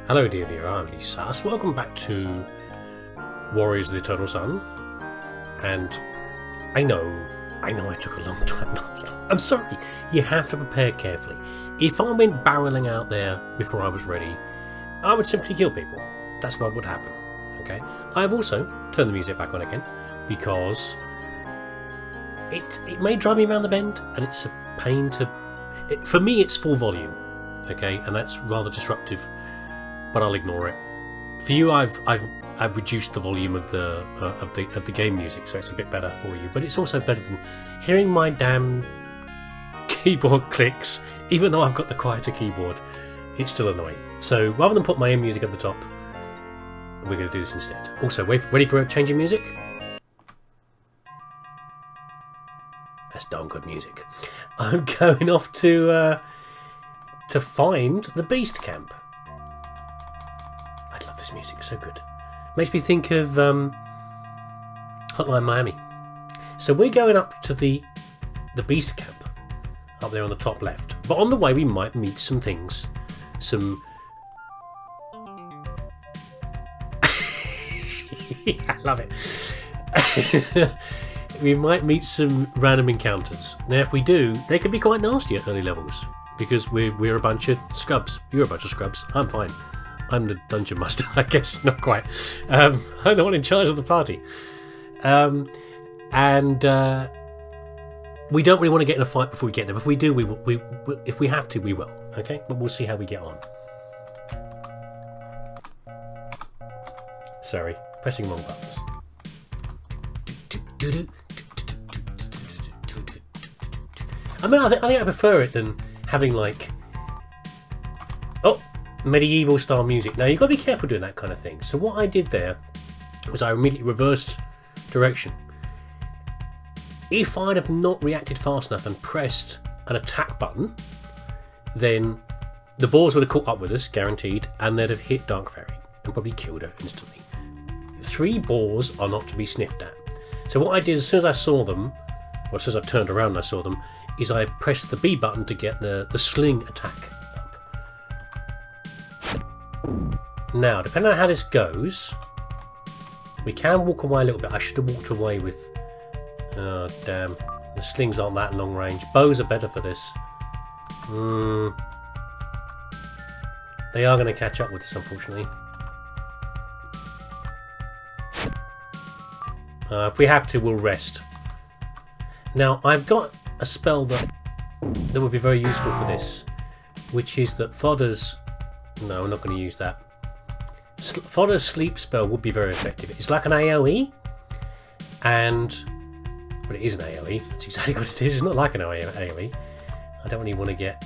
Hello dear viewer, I'm leesusss. Welcome back to Warriors of the Eternal Sun. And I know I took a long time last time. I'm sorry, you have to prepare carefully. If I went barreling out there before I was ready, I would simply kill people. That's what would happen. Okay? I've also turned the music back on again because it may drive me around the bend and it's a pain to... for me it's full volume, okay, and that's rather disruptive, but I'll ignore it. For you, I've reduced the volume of the game music, so it's a bit better for you. But it's also better than hearing my damn keyboard clicks. Even though I've got the quieter keyboard, it's still annoying. So rather than put my own music at the top, we're going to do this instead. Also, ready for a change in music? That's darn good music. I'm going off to find the beast camp. I love this music, so good. Makes me think of Hotline Miami. So we're going up to the beast camp up there on the top left. But on the way we might meet some things. Some... I love it. We might meet some random encounters. Now if we do, they can be quite nasty at early levels. Because we're a bunch of scrubs. You're a bunch of scrubs. I'm fine. I'm the dungeon master, I guess. Not quite. I'm the one in charge of the party. We don't really want to get in a fight before we get there. If we do, we will. If we have to, we will. Okay? But we'll see how we get on. Sorry. Pressing wrong buttons. I mean, I think I prefer it than having, like... Oh! Medieval style music. Now you've got to be careful doing that kind of thing. So what I did there was I immediately reversed direction. If I'd have not reacted fast enough and pressed an attack button, then the boars would have caught up with us, guaranteed, and they'd have hit Dark Fairy and probably killed her instantly. 3 boars are not to be sniffed at. So what I did as soon as I saw them, or as soon as I turned around and I saw them, is I pressed the B button to get the sling attack. Now, depending on how this goes, we can walk away a little bit. I should have walked away with... Oh, damn. The slings aren't that long range. Bows are better for this. They are going to catch up with us, unfortunately. If we have to, we'll rest. Now, I've got a spell that would be very useful for this, which is that Fodder's... No, I'm not going to use that. Fodder's sleep spell would be very effective. It's like an AoE, and... Well, it is an AoE. That's exactly what it is. It's not like an AoE. I don't really want to get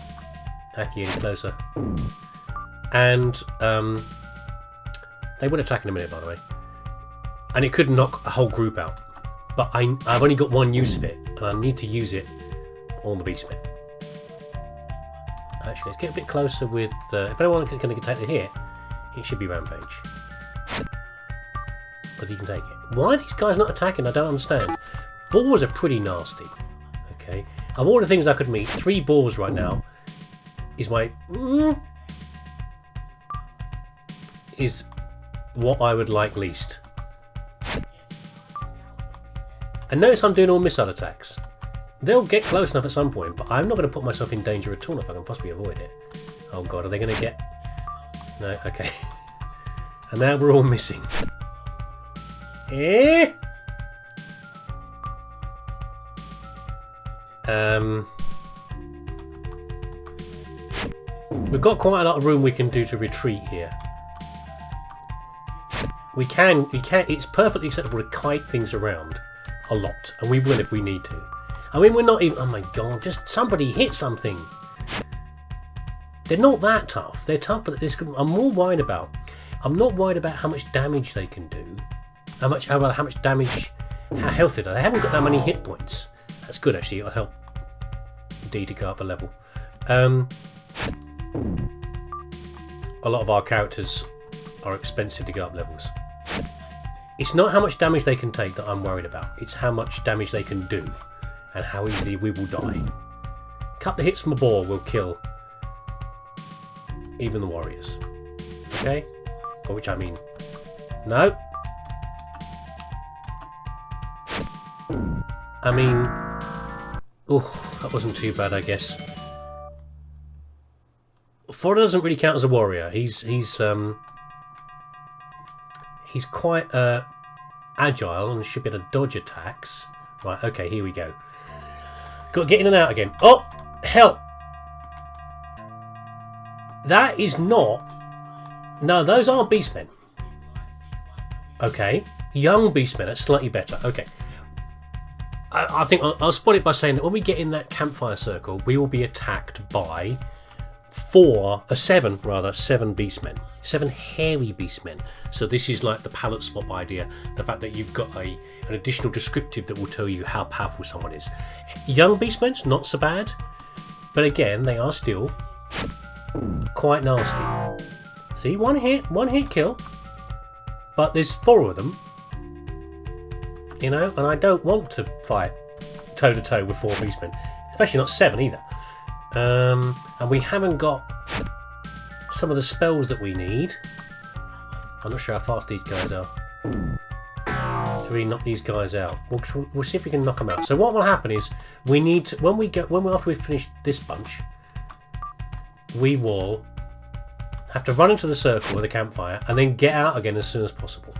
Aki any closer. And they would attack in a minute, by the way. And it could knock a whole group out. But I've only got one use of it, and I need to use it on the Beastman. Actually, let's get a bit closer with... if anyone can take the hit, it should be Rampage. But he can take it. Why are these guys not attacking? I don't understand. Boars are pretty nasty. Okay. Of all the things I could meet, 3 boars right now is my... is what I would like least. And notice I'm doing all missile attacks. They'll get close enough at some point, but I'm not going to put myself in danger at all if I can possibly avoid it. Oh god, are they going to get... No, okay. And now we're all missing. Eh? We've got quite a lot of room we can do to retreat here. We can, it's perfectly acceptable to kite things around a lot, and we will if we need to. I mean, we're not even... Oh my god, just somebody hit something! They're not that tough. They're tough, but this, I'm more worried about... I'm not worried about how much damage they can do. How much damage... How healthy they are. They haven't got that many hit points. That's good, actually. It'll help D to go up a level. A lot of our characters are expensive to go up levels. It's not how much damage they can take that I'm worried about. It's how much damage they can do. And how easily we will die. A couple of hits from a boar will kill even the warriors. Okay. Or which I mean... No. I mean... Oh, that wasn't too bad, I guess. Fodder doesn't really count as a warrior. He's quite agile and should be able to dodge attacks. Right, okay, here we go. Got to get in and out again. Oh, hell! That is not... No, those aren't beastmen. Okay. Young beastmen, that's slightly better. Okay. I think I'll spot it by saying that when we get in that campfire circle, we will be attacked by seven beastmen. 7 hairy beastmen. So this is like the palette swap idea. The fact that you've got an additional descriptive that will tell you how powerful someone is. Young beastmen, not so bad. But again, they are still quite nasty. See, one hit kill. But there's 4 of them. You know, and I don't want to fight toe to toe with 4 beastmen. Especially not 7 either. And we haven't got some of the spells that we need. I'm not sure how fast these guys are. Should we knock these guys out? We'll see if we can knock them out. So what will happen is we need to, after we finish this bunch, we will have to run into the circle with a campfire and then get out again as soon as possible.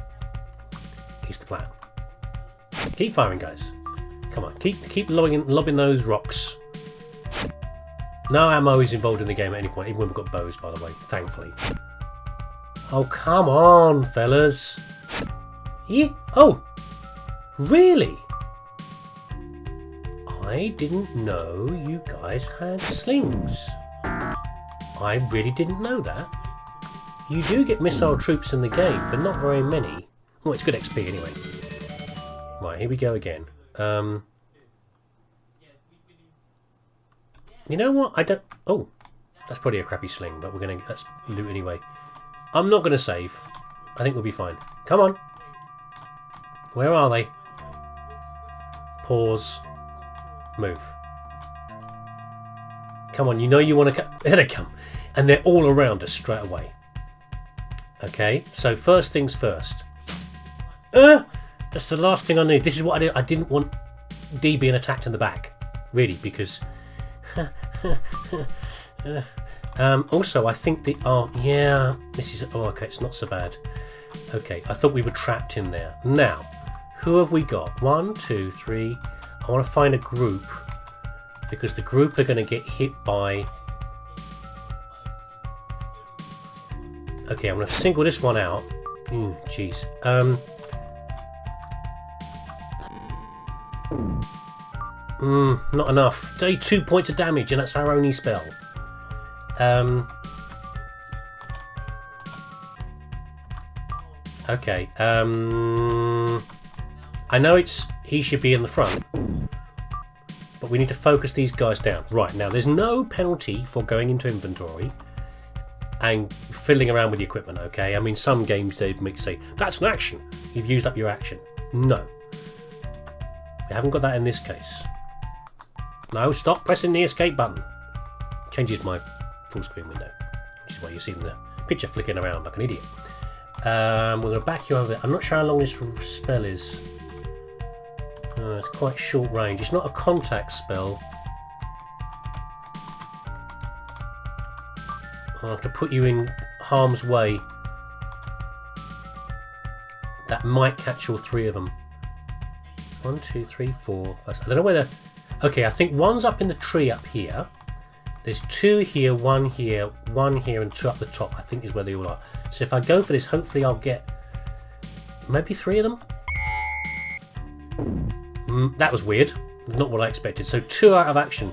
Is the plan. Keep firing, guys. Come on, keep lobbing those rocks. No ammo is involved in the game at any point, even when we've got bows, by the way, thankfully. Oh, come on, fellas. Yeah. Oh, really? I didn't know you guys had slings. I really didn't know that. You do get missile troops in the game, but not very many. Well, it's good XP anyway. Right, here we go again. You know what? I don't... Oh, that's probably a crappy sling, but let's loot anyway. I'm not going to save. I think we'll be fine. Come on. Where are they? Pause. Move. Come on, you know you want to... Here they come. And they're all around us straight away. Okay, so first things first. That's the last thing I need. This is what I did. I didn't want D being attacked in the back. Really, because... also, I think the... Oh, yeah. This is... Oh, okay, it's not so bad. Okay, I thought we were trapped in there. Now, who have we got? 1, 2, 3. I want to find a group. Because the group are going to get hit by... Okay, I'm going to single this one out. Jeez. Not enough. Only 2 points of damage, and that's our only spell. Okay. I know he should be in the front, but we need to focus these guys down. Right, now there's no penalty for going into inventory and fiddling around with the equipment, okay? I mean, some games they make say, that's an action. You've used up your action. No. We haven't got that in this case. No, stop pressing the escape button. Changes my full screen window, which is why you're seeing the picture flicking around like an idiot. We're going to back you over there. I'm not sure how long this spell is. It's quite short range. It's not a contact spell. I'll have to put you in harm's way. That might catch all 3 of them. 1, 2, 3, 4, 5. I don't know whether... Okay, I think one's up in the tree up here. There's 2 here, 1 here, 1 here, and 2 up the top, I think is where they all are. So if I go for this, hopefully I'll get maybe 3 of them. That was weird. Not what I expected. So 2 out of action.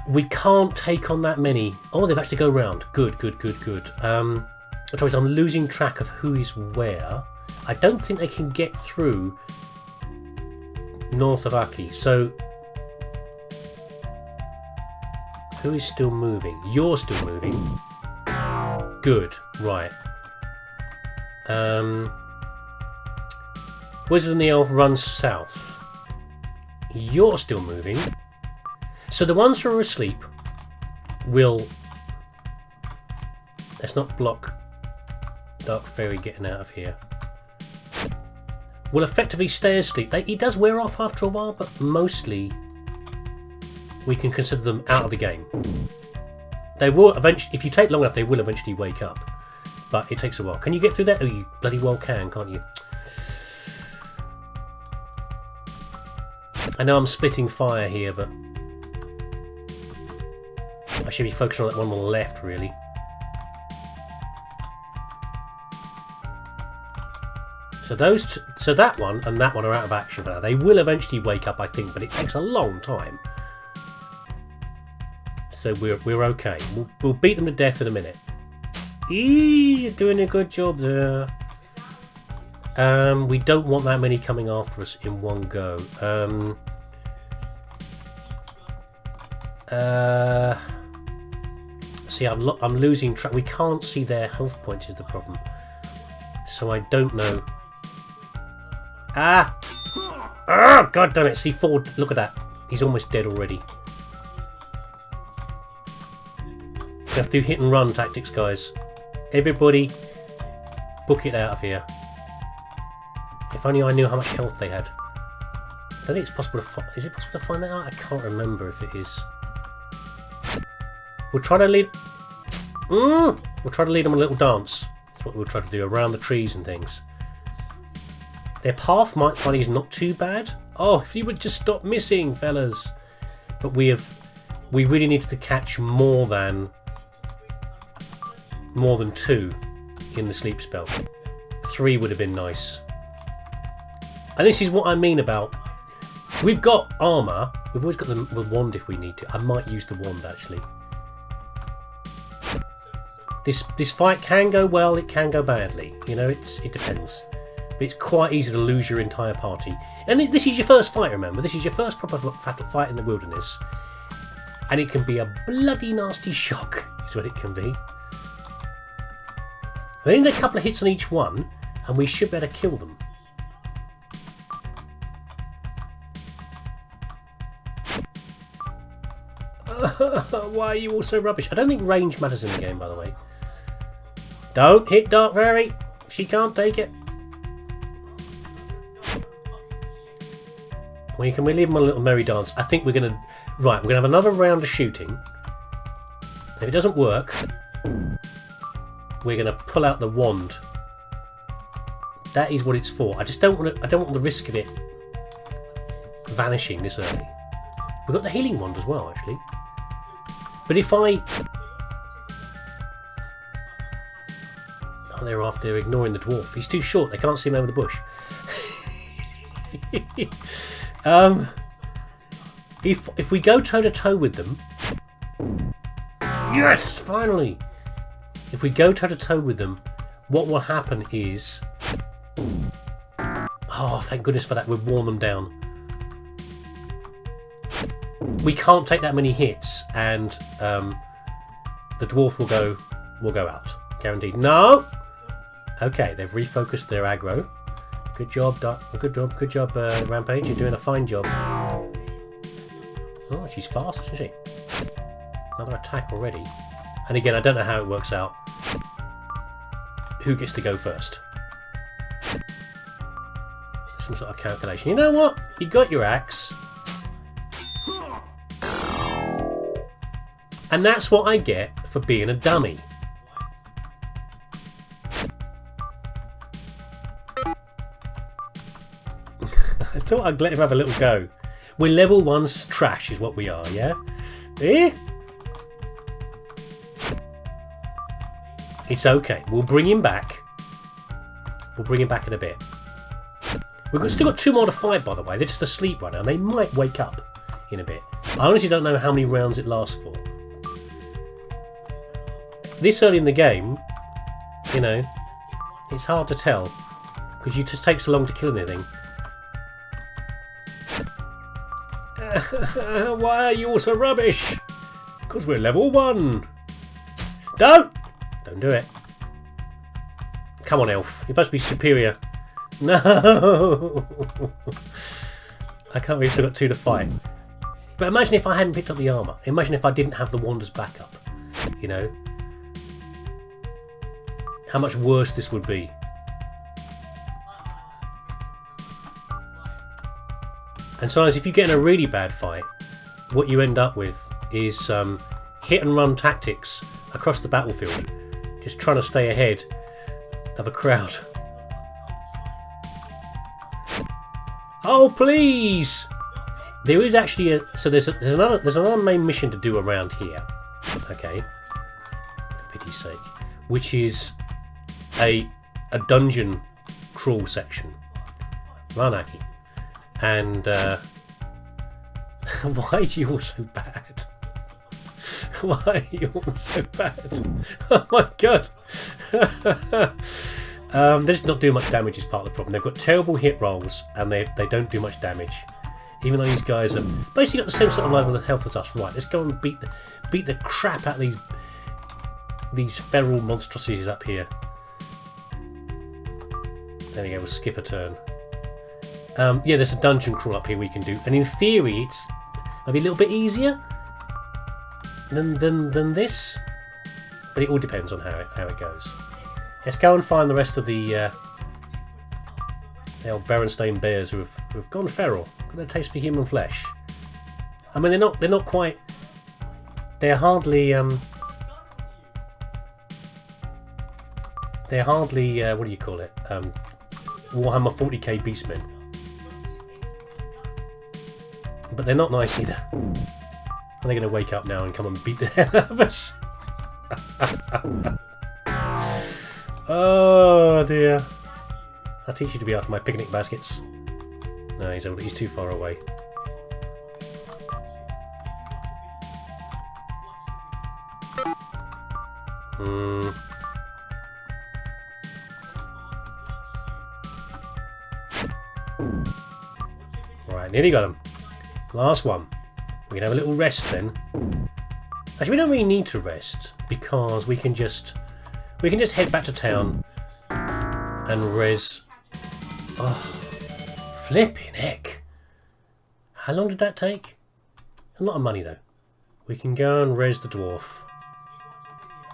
We can't take on that many. Oh, they've actually go round. Good, good, good, good. The trouble is I'm losing track of who is where. I don't think they can get through north of Aki. So who is still moving? You're still moving. Good. Right. Wizard and the Elf run south. You're still moving. So the ones who are asleep will Let's not block Dark Fairy getting out of here. Will effectively stay asleep. He does wear off after a while, but mostly we can consider them out of the game. They will eventually, if you take long enough, they will eventually wake up. But it takes a while. Can you get through that? Oh, you bloody well can, can't you? I know I'm splitting fire here, but I should be focusing on that one on the left, really. So that one and that one are out of action for now. They will eventually wake up, I think, but it takes a long time. So we're okay. We'll beat them to death in a minute. You're doing a good job there. We don't want that many coming after us in one go. See, I'm losing track. We can't see their health points is the problem. So I don't know. Ah! Oh, God damn it. See, Ford, look at that. He's almost dead already. We have to do hit and run tactics, guys. Everybody, book it out of here. If only I knew how much health they had. I don't think it's possible to find. Is it possible to find that out? I can't remember if it is. We'll try to lead. We'll try to lead them a little dance. That's what we'll try to do around the trees and things. Their path might find is not too bad. Oh, if you would just stop missing, fellas. But we really needed to catch more than 2 in the sleep spell. 3 would have been nice. And this is what I mean about, we've got armour. We've always got the wand if we need to. I might use the wand actually. This fight can go well, it can go badly. You know, it depends. But it's quite easy to lose your entire party. And this is your first fight, remember? This is your first proper fight in the wilderness. And it can be a bloody nasty shock, is what it can be. We need a couple of hits on each one, and we should be able to kill them. Why are you all so rubbish? I don't think range matters in the game, by the way. Don't hit Dark Fairy. She can't take it. Can we leave them a little merry dance? I think we're going to... Right, we're going to have another round of shooting. If it doesn't work, we're going to pull out the wand. That is what it's for. I just don't want to... I don't want the risk of it vanishing this early. We've got the healing wand as well, actually. But if I... Oh, they're ignoring the dwarf. He's too short. They can't see him over the bush. If we go toe to toe with them, yes, finally. If we go toe to toe with them, what will happen is, oh, thank goodness for that. We've worn them down. We can't take that many hits, and the dwarf will go out, guaranteed. No. Okay, they've refocused their aggro. Good job, good job, Rampage. You're doing a fine job. Oh, she's fast, isn't she? Another attack already. And again, I don't know how it works out. Who gets to go first? Some sort of calculation. You know what? You got your axe. And that's what I get for being a dummy. I thought I'd let him have a little go. We're level 1's trash is what we are, yeah? Eh? It's okay. We'll bring him back. We'll bring him back in a bit. We've still got 2 more to fight, by the way. They're just asleep right now. They might wake up in a bit. I honestly don't know how many rounds it lasts for. This early in the game, you know, it's hard to tell. Because it just takes so long to kill anything. Why are you all so rubbish? Because we're level 1. Don't do it. Come on, elf. You're supposed to be superior. No. I can't believe I've still got 2 to fight. But imagine if I hadn't picked up the armour. Imagine if I didn't have the wand as backup. You know. how much worse this would be. And sometimes if you get in a really bad fight, what you end up with is hit and run tactics across the battlefield, just trying to stay ahead of a crowd. Oh please! There is actually there's another main mission to do around here. Okay, for pity's sake, which is a dungeon crawl section. Run, Aki. And why are you all so bad? Why are you all so bad? Oh my god! They're just not doing much damage is part of the problem. They've got terrible hit rolls and they don't do much damage. Even though these guys have basically got the same sort of level of health as us. Right, let's go and beat the crap out of these feral monstrosities up here. There we go, we'll skip a turn. Yeah, there's a dungeon crawl up here we can do, and in theory it's maybe a little bit easier than this, but it all depends on how it goes. Let's go and find the rest of the old Berenstain bears who've gone feral, got their taste for human flesh. I mean, they're not quite. They're hardly what do you call it? Warhammer 40k beastmen. But they're not nice either. Are they going to wake up now and come and beat the hell out of us? Oh dear. I'll teach you to be after my picnic baskets. No, he's too far away. Right, nearly got him. Last one. We can have a little rest then. Actually, we don't really need to rest because we can just head back to town and res. Oh, flipping heck! How long did that take? A lot of money though. We can go and res the dwarf.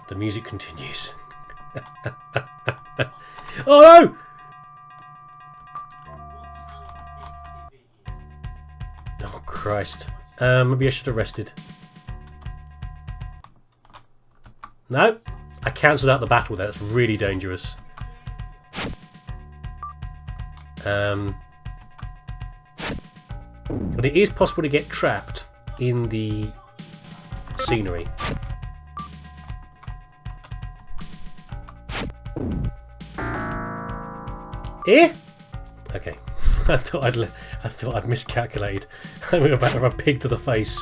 The music continues. Oh no! Oh Christ. Maybe I should have rested. No, I cancelled out the battle there. That's really dangerous. But it is possible to get trapped in the scenery. Here? Okay. I thought I'd miscalculated. We were about to have a pig to the face.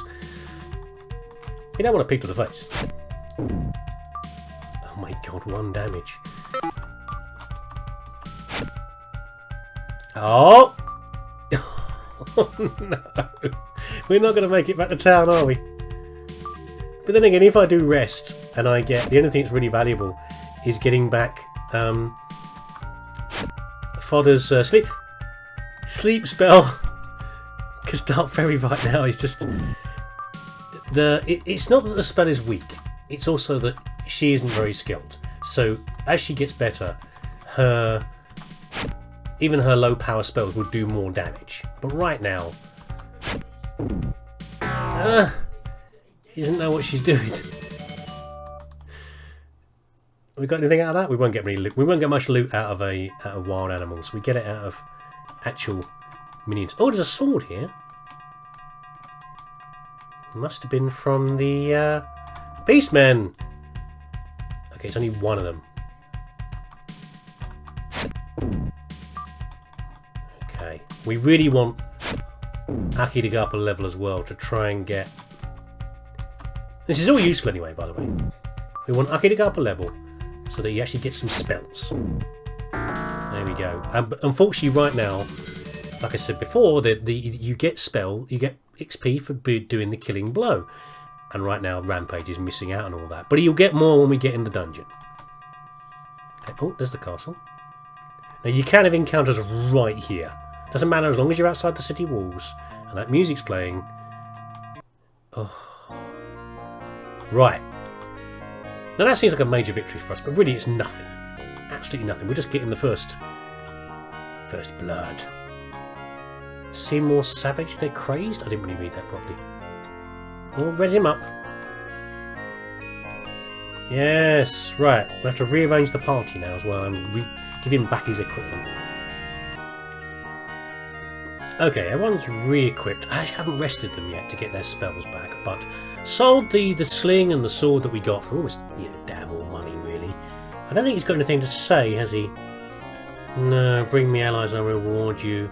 You don't want a pig to the face. Oh my god, 1 damage. Oh! Oh no! We're not going to make it back to town, are we? But then again, if I do rest and I get the only thing that's really valuable is getting back Fodder's sleep spell, because Dark Fairy right now is just it's not that the spell is weak, it's also that she isn't very skilled. So as she gets better, even her low power spells will do more damage. But right now, she doesn't know what she's doing. We got anything out of that? We won't get any loot. We won't get much loot out of wild animals. We get it out of actual minions. Oh, there's a sword here. Must have been from the Beastmen. Okay, it's only one of them. Okay, we really want Aki to go up a level as well to try and get. This is all useful anyway, by the way. We want Aki to go up a level so that he actually gets some spells. There we go. But unfortunately, right now, like I said before, you get XP for doing the killing blow, and right now Rampage is missing out on all that. But you'll get more when we get in the dungeon. Okay. Oh, there's the castle. Now you can have encounters right here. Doesn't matter as long as you're outside the city walls and that music's playing. Oh, right. Now that seems like a major victory for us, but really it's nothing. absolutely nothing. We're just getting the first blood. Seem more savage, they're crazed? I didn't really read that properly. Well, read him up. Yes, right. We have to rearrange the party now as well and give him back his equipment. Okay, everyone's re-equipped. I haven't rested them yet to get their spells back, but sold the sling and the sword that we got for almost, you know, damn all money, really. I don't think he's got anything to say, has he? No, bring me allies and I'll reward you.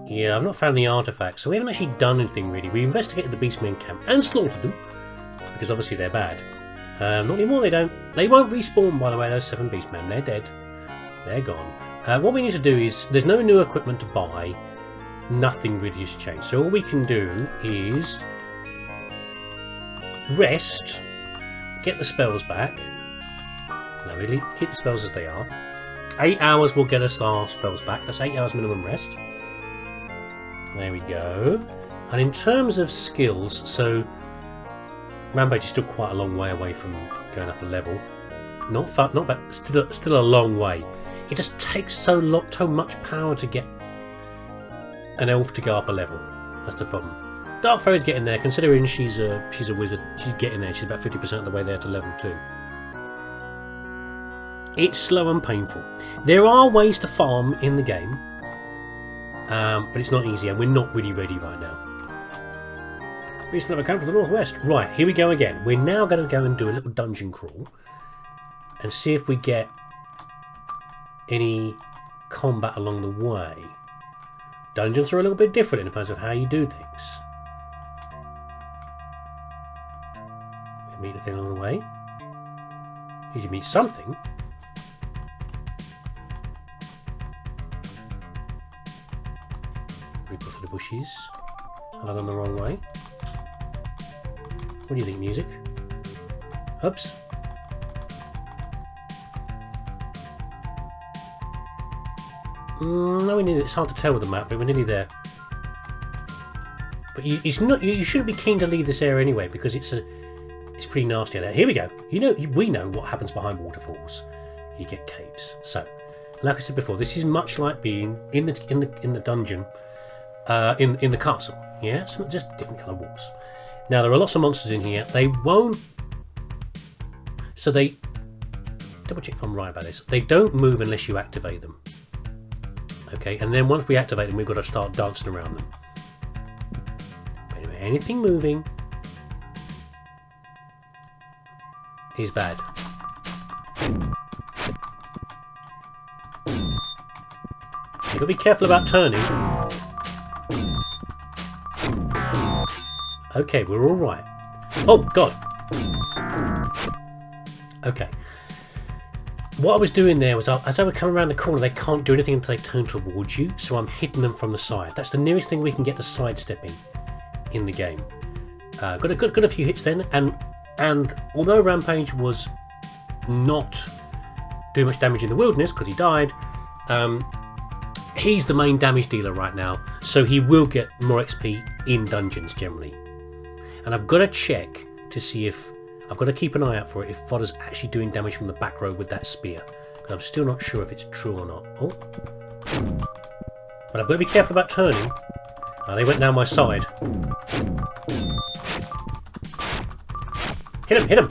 Yeah, I've not found the artifacts, so we haven't actually done anything really. We investigated the Beastmen camp and slaughtered them, because obviously they're bad. Not anymore, they don't. They won't respawn, by the way, those 7 Beastmen. They're dead. They're gone. What we need to do is, there's no new equipment to buy. Nothing really has changed. So all we can do is rest, get the spells back. No, really, keep the spells as they are. 8 hours will get us our spells back. That's 8 hours minimum rest. There we go. And in terms of skills, so Rampage is still quite a long way away from going up a level. Not bad, still a long way. It just takes so much power to get an elf to go up a level. That's the problem. Dark Fairy's getting there, considering she's a wizard. She's getting there. She's about 50% of the way there to level 2. It's slow and painful. There are ways to farm in the game, but it's not easy, and we're not really ready right now. Beastmen have a camp to the northwest. Right, here we go again. We're now going to go and do a little dungeon crawl and see if we get any combat along the way. Dungeons are a little bit different in terms of how you do things. You meet a thing along the way. Did you meet something? We go through the bushes. Have I gone the wrong way? What do you think, music? Oops. No, it's hard to tell with the map, but we're nearly there. But you shouldn't be keen to leave this area anyway, because it's pretty nasty out there. Here we go. We know what happens behind waterfalls. You get caves. So, like I said before, this is much like being in the dungeon, in the castle. Yeah, it's not just different colour walls. Now there are lots of monsters in here. They won't. So they double check if I'm right about this. They don't move unless you activate them. Okay, and then once we activate them, we've got to start dancing around them. Anyway, anything moving is bad. You've got to be careful about turning. Okay, we're all right. Oh, God. Okay. What I was doing there was, as I would come around the corner, they can't do anything until they turn towards you, so I'm hitting them from the side. That's the nearest thing we can get to sidestepping in the game. Got a few hits then, and although Rampage was not doing much damage in the wilderness because he died, he's the main damage dealer right now, so he will get more XP in dungeons generally. And I've got to check to see if I've got to keep an eye out for it if Fodder's actually doing damage from the back row with that spear, because I'm still not sure if it's true or not. Oh, but I've got to be careful about turning. They went down my side. Hit him! Hit him!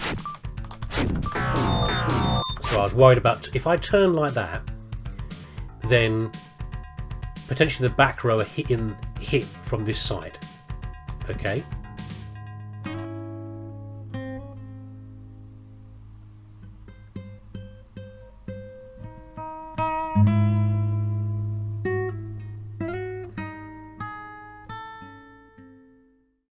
So I was worried about if I turn like that, then potentially the back row are hit from this side. Okay.